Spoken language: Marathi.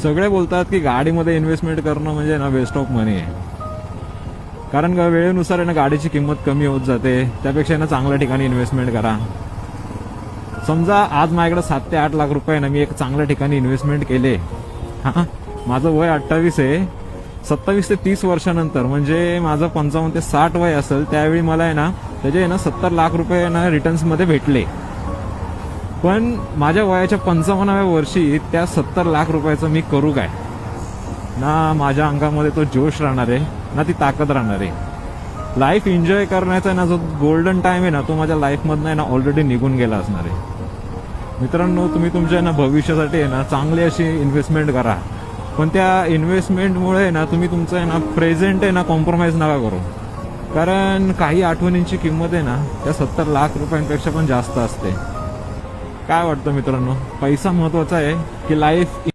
सगळे बोलतात की गाडीमध्ये इन्व्हेस्टमेंट करणं म्हणजे ना वेस्ट ऑफ मनी आहे. कारण वेळेनुसार आहे ना गाडीची किंमत कमी होत जाते. त्यापेक्षा ना चांगल्या ठिकाणी इन्व्हेस्टमेंट करा. समजा आज माझ्याकडे 7 ते 8 लाख रुपये ना मी एक चांगल्या ठिकाणी इन्व्हेस्टमेंट केले. हां, माझं वय 28 आहे. 27 ते 30 वर्षानंतर म्हणजे माझं 55 ते 60 वय असेल त्यावेळी मला आहे ना त्याचे ना 70 लाख रुपये ना रिटर्न्समध्ये भेटले. पण माझ्या वयाच्या 55व्या वर्षी त्या 70 लाख रुपयाचं मी करू काय? ना माझ्या अंगामध्ये तो जोश राहणार आहे ना ती ताकद राहणार आहे. लाईफ एन्जॉय करण्याचा ना जो गोल्डन टाइम आहे ना तो माझ्या लाईफमधनं ना ऑलरेडी निघून गेला असणार आहे. मित्रांनो, तुम्ही तुमच्या ना भविष्यासाठी आहे ना चांगली अशी इन्व्हेस्टमेंट करा. पण त्या इन्व्हेस्टमेंटमुळे ना तुम्ही तुमचं आहे ना प्रेझेंट आहे ना कॉम्प्रोमाइज नका करू. कारण काही आठवणींची किंमत आहे ना त्या 70 लाख रुपयांपेक्षा पण जास्त असते. काय वाटतं मित्रांनो, पैसा महत्वाचा आहे की लाईफ